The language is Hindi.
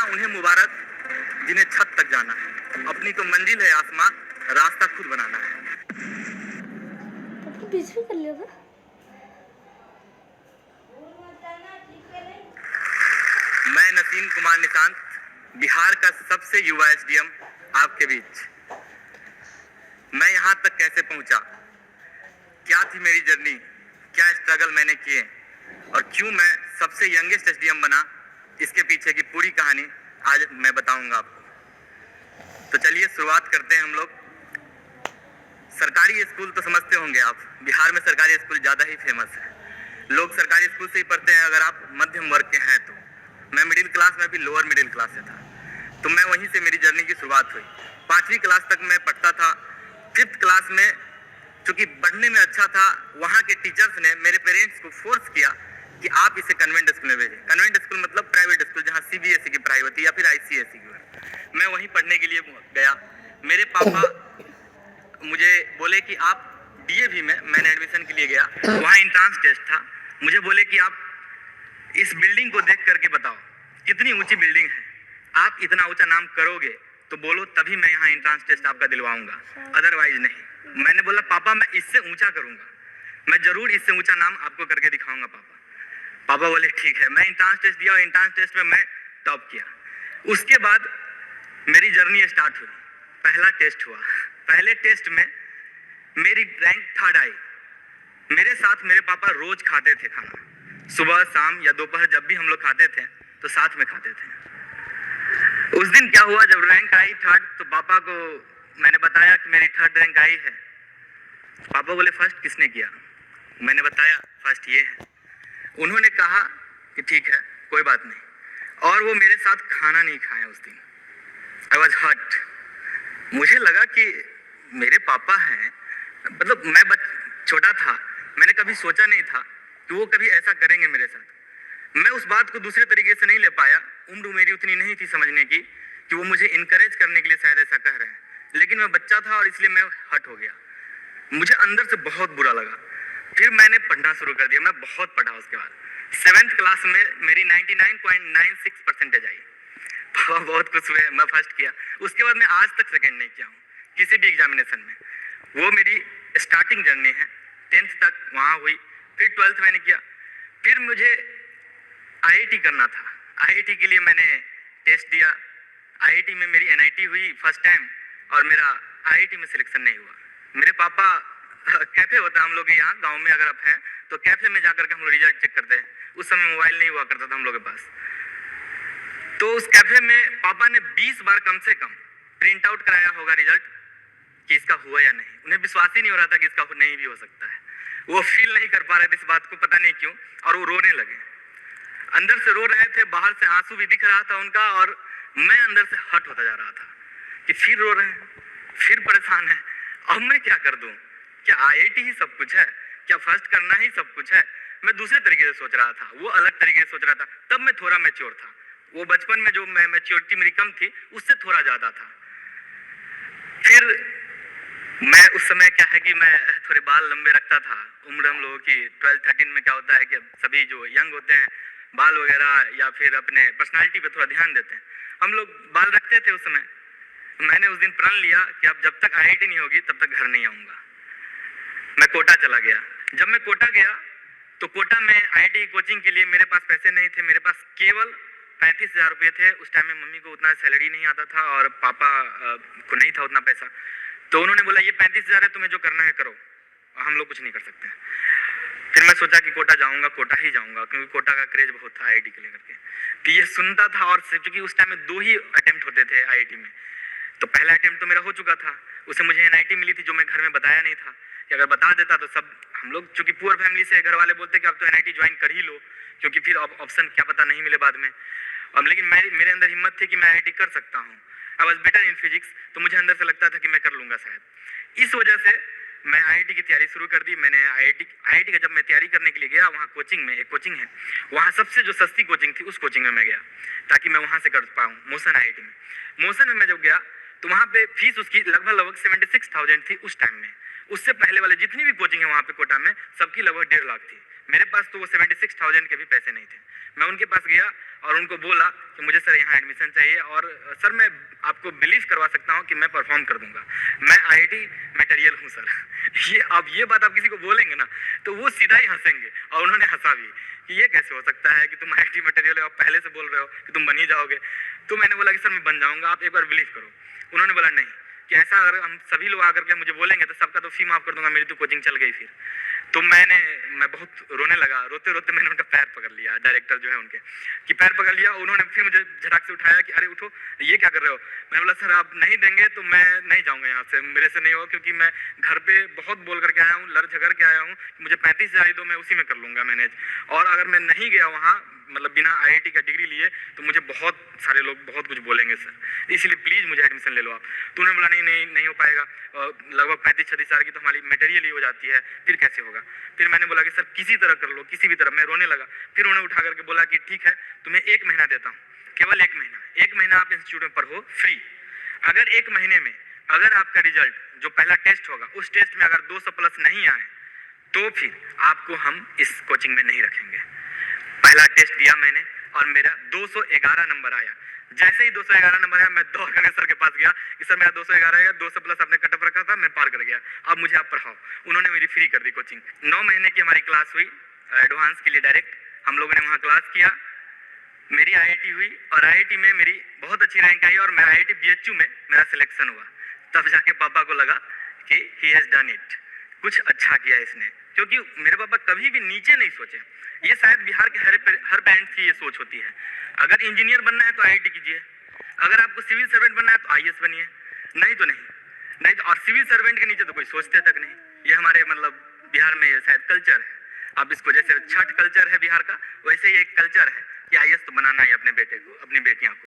उन्हें मुबारक जिन्हें छत तक जाना है। अपनी तो मंजिल है आसमां, रास्ता खुद बनाना है। तो बीच में कर लिया था। मैं नसीम कुमार निशांत, बिहार का सबसे युवा एसडीएम आपके बीच। मैं यहाँ तक कैसे पहुँचा, क्या थी मेरी जर्नी, क्या स्ट्रगल मैंने किए और क्यों मैं सबसे यंगेस्ट एसडीएम बना, इसके पीछे की पूरी कहानी आज मैं बताऊंगा आपको। तो चलिए शुरुआत करते हैं हम लोग। सरकारी स्कूल तो समझते होंगे आप, बिहार में सरकारी स्कूल ज़्यादा ही फेमस है। लोग सरकारी स्कूल से ही पढ़ते हैं अगर आप मध्यम वर्ग के हैं तो। मैं मिडिल क्लास में भी लोअर मिडिल क्लास से था, तो मैं वहीं से मेरी जर्नी की शुरुआत हुई। 5वीं क्लास तक मैं पढ़ता था। 5th क्लास में चूंकि पढ़ने में अच्छा था, वहाँ के टीचर्स ने मेरे पेरेंट्स को फोर्स किया कि आप इसे कन्वेंट स्कूल में भेजें। कन्वेंट स्कूल मतलब प्राइवेट स्कूल, जहाँ सीबीएसई की पढ़ाई होती है या फिर आईसीएसई की। मैं वहीं पढ़ने के लिए गया। मेरे पापा मुझे बोले कि आप डीएवी में, मैंने एडमिशन के लिए गया, वहाँ एंट्रेंस टेस्ट था। मुझे बोले कि आप इस बिल्डिंग को देख करके बताओ कितनी ऊंची बिल्डिंग है, आप इतना ऊंचा नाम करोगे तो बोलो, तभी मैं यहाँ एंट्रेंस टेस्ट आपका दिलवाऊंगा, अदरवाइज नहीं। मैंने बोला पापा मैं इससे ऊंचा करूंगा, मैं जरूर इससे ऊंचा नाम आपको करके दिखाऊंगा पापा। पापा बोले ठीक है। मैं एंट्रेंस टेस्ट दिया और एंट्रेंस टेस्ट में मैं टॉप किया। उसके बाद मेरी जर्नी स्टार्ट हुई। पहला टेस्ट हुआ। पहले टेस्ट में मेरी रैंक 3rd आई। मेरे साथ मेरे पापा रोज खाते थे खाना, सुबह शाम या दोपहर, जब भी हम लोग खाते थे तो साथ में खाते थे। उस दिन क्या हुआ, जब रैंक आई 3rd, तो पापा को मैंने बताया कि मेरी 3rd रैंक आई है। पापा बोले फर्स्ट किसने किया? मैंने बताया फर्स्ट ये है। उन्होंने कहा कि ठीक है कोई बात नहीं, और वो मेरे साथ खाना नहीं खाया उस दिन। I was hurt. मुझे लगा कि मेरे पापा हैं, मतलब मैं छोटा था, मैंने कभी सोचा नहीं था कि वो कभी ऐसा करेंगे मेरे साथ। मैं उस बात को दूसरे तरीके से नहीं ले पाया, उम्र मेरी उतनी नहीं थी समझने की कि वो मुझे इनकरेज करने के लिए शायद ऐसा कह रहे हैं, लेकिन मैं बच्चा था और इसलिए मैं हर्ट हो गया। मुझे अंदर से बहुत बुरा लगा। फिर मैंने पढ़ना शुरू कर दिया। मैं बहुत पढ़ा। उसके बाद 7th क्लास में मेरी 99.96 परसेंटेज आई। पापा बहुत खुश हुए, मैं फर्स्ट किया। उसके बाद मैं आज तक सेकंड नहीं किया हूँ किसी भी एग्जामिनेशन में। वो मेरी स्टार्टिंग जर्नी है। 10th तक वहाँ हुई, फिर 12th मैंने किया। फिर मुझे आईआईटी करना था। आईआईटी के लिए मैंने टेस्ट दिया। आईआईटी में मेरी एनआईटी हुई फर्स्ट टाइम, और मेरा आईआईटी में सिलेक्शन नहीं हुआ। मेरे पापा, कैफे होता है हम लोग के यहाँ गाँव में, अगर आप हैं तो कैफे में जाकर के हम लोग रिजल्ट चेक करते हैं। उस समय मोबाइल नहीं हुआ करता था हम लोग के पास। तो उस कैफे में पापा ने 20 बार कम से कम प्रिंट आउट कराया होगा रिजल्ट कि इसका हुआ या नहीं। उन्हें विश्वास ही नहीं हो रहा था कि इसका नहीं भी हो सकता है। वो फील नहीं कर पा रहे थे इस बात को, पता नहीं क्यों, और वो रोने लगे। अंदर से रो रहे थे, बाहर से आंसू भी दिख रहा था उनका, और मैं अंदर से हर्ट होता जा रहा था कि फिर रो रहे हैं, फिर परेशान है, अब मैं क्या कर दूं? क्या आईआईटी ही सब कुछ है? क्या फर्स्ट करना ही सब कुछ है? मैं दूसरे तरीके से सोच रहा था, वो अलग तरीके से सोच रहा था। तब मैं थोड़ा मैच्योर था। वो बचपन में जो मैच्योरिटी मेरी कम थी, उससे थोड़ा ज्यादा था। फिर मैं उस समय क्या है कि मैं थोड़े बाल लंबे रखता था। उम्र हम लोगों की 12-13 में क्या होता है कि सभी जो यंग होते हैं बाल वगैरह या फिर अपने पर्सनालिटी पे थोड़ा ध्यान देते हैं। हम लोग बाल रखते थे उस समय। मैंने उस दिन प्रण लिया कि अब जब तक आईआईटी नहीं होगी तब तक घर नहीं आऊंगा। मैं कोटा चला गया। जब मैं कोटा गया तो कोटा में आईआईटी की कोचिंग के लिए मेरे पास पैसे नहीं थे। मेरे पास केवल 35,000 रुपये थे। उस टाइम में मम्मी को उतना सैलरी नहीं आता था और पापा को नहीं था उतना पैसा। तो उन्होंने बोला ये 35,000 है, तुम्हें जो करना है करो, हम लोग कुछ नहीं कर सकते। फिर मैं सोचा कि कोटा जाऊंगा, कोटा ही जाऊंगा, क्योंकि कोटा का क्रेज बहुत था आईआईटी को लेकर के। तो ये सुनता था, और क्योंकि उस टाइम में 2 ही अटेम्प्ट होते थे आईआईटी में। तो पहला अटेम्प्ट तो मेरा हो चुका था, उससे मुझे एनआईटी मिली थी, जो मैं घर में बताया नहीं था कि अगर बता देता तो सब हम लोग, चूंकि पुअर फैमिली से, घर वाले बोलते कि आप तो एनआईटी ज्वाइन कर ही लो, क्योंकि फिर ऑप्शन क्या पता नहीं मिले बाद में। अब लेकिन मेरे अंदर हिम्मत थी कि मैं आईआईटी कर सकता हूँ। I was better in physics, तो मुझे अंदर से लगता था कि मैं कर लूंगा शायद। इस वजह से मैं आईआईटी की तैयारी शुरू कर दी। मैंने आईआईटी का जब मैं तैयारी करने के लिए गया, वहाँ कोचिंग में, एक कोचिंग है वहाँ सबसे जो सस्ती कोचिंग थी उस कोचिंग में मैं गया ताकि मैं वहाँ से कर पाऊँ। मोशन आईआईटी में, मोशन में मैं जब गया तो वहाँ पे फीस उसकी लगभग 76,000 थी उस टाइम में। उससे पहले वाले जितनी भी कोचिंग है वहाँ पे कोटा में, सबकी लगभग 1.5 लाख थी। मेरे पास तो वो 76,000 के भी पैसे नहीं थे। मैं उनके पास गया और उनको बोला कि मुझे सर यहाँ एडमिशन चाहिए, और सर मैं आपको बिलीव करवा सकता हूँ कि मैं परफॉर्म कर दूंगा, मैं आईआईटी मटेरियल हूँ सर। ये बात आप किसी को बोलेंगे ना तो वो सीधा ही हंसेंगे, और उन्होंने हंसा भी कि ये कैसे हो सकता है कि तुम आईआईटी मटेरियल हो, आप पहले से बोल रहे हो कि तुम बन ही जाओगे। तो मैंने बोला कि सर मैं बन जाऊँगा, आप एक बार बिलीव करो। उन्होंने बोला नहीं, कि ऐसा अगर हम सभी लोग आकर के मुझे बोलेंगे तो सबका तो फी माफ कर दूंगा, मेरी तो कोचिंग चल गई फिर। तो मैं बहुत रोने लगा, रोते रोते मैंने उनका पैर पकड़ लिया, डायरेक्टर जो है उनके कि पैर पकड़ लिया। उन्होंने फिर मुझे झटक से उठाया कि अरे उठो, ये क्या कर रहे हो। मैंने बोला सर आप नहीं देंगे तो मैं नहीं जाऊंगा यहाँ से, मेरे से नहीं होगा, क्योंकि मैं घर पे बहुत बोल करके आया हूँ, लड़ झगड़ के आया हूँ, मुझे 35,000 दो, मैं उसी में कर लूंगा मैनेज। और अगर मैं नहीं गया वहाँ मतलब बिना आईआईटी का डिग्री लिए तो मुझे बहुत सारे लोग बहुत कुछ बोलेंगे सर, इसलिए प्लीज़ मुझे एडमिशन ले लो आप। तो उन्होंने बोला नहीं नहीं नहीं हो पाएगा, लगभग 35-36 हज़ार की तो हमारी मटेरियल ही हो जाती है, फिर कैसे होगा। फिर मैंने बोला कि सर किसी तरह कर लो, किसी भी तरह। मैं रोने लगा। फिर उन्हें उठा करके बोला कि ठीक है तुम्हें 1 महीना देता हूँ, केवल 1 महीना आप इंस्टीट्यूट में पढ़ो फ्री। अगर 1 महीने में अगर आपका रिजल्ट जो पहला टेस्ट होगा उस टेस्ट में अगर 200 प्लस नहीं आए तो फिर आपको हम इस कोचिंग में नहीं रखेंगे। पहला टेस्ट दिया मैंने और मेरा 211 नंबर आया। जैसे ही 211 नंबर आया मैं दौड़ कर सर के पास गया कि सर मेरा 211 आएगा, 200 प्लस आपने कट ऑफ रखा था, मैं पार कर गया, अब मुझे आप पढ़ाओ। उन्होंने मेरी फ्री कर दी कोचिंग। 9 महीने की हमारी क्लास हुई एडवांस के लिए डायरेक्ट, हम लोगों ने वहाँ क्लास किया, मेरी आईआईटी हुई और आईआईटी में मेरी बहुत अच्छी रैंक आई और मैं आईआईटी बीएचयू में मेरा सिलेक्शन हुआ। तब जाके पापा को लगा कि ही हैज़ डन इट, कुछ अच्छा किया इसने, क्योंकि मेरे पापा कभी भी नीचे नहीं सोचे। ये शायद बिहार के हर पेरेंट्स की ये सोच होती है, अगर इंजीनियर बनना है तो आईआईटी कीजिए, अगर आपको सिविल सर्वेंट बनना है तो आईएएस बनिए, नहीं तो नहीं तो। और सिविल सर्वेंट के नीचे तो कोई सोचते तक नहीं। ये हमारे मतलब बिहार में ये शायद कल्चर है। अब इसको जैसे छठ कल्चर है बिहार का, वैसे ही एक कल्चर है कि आईएएस तो बनाना ही अपने बेटे को, अपनी बेटियां को।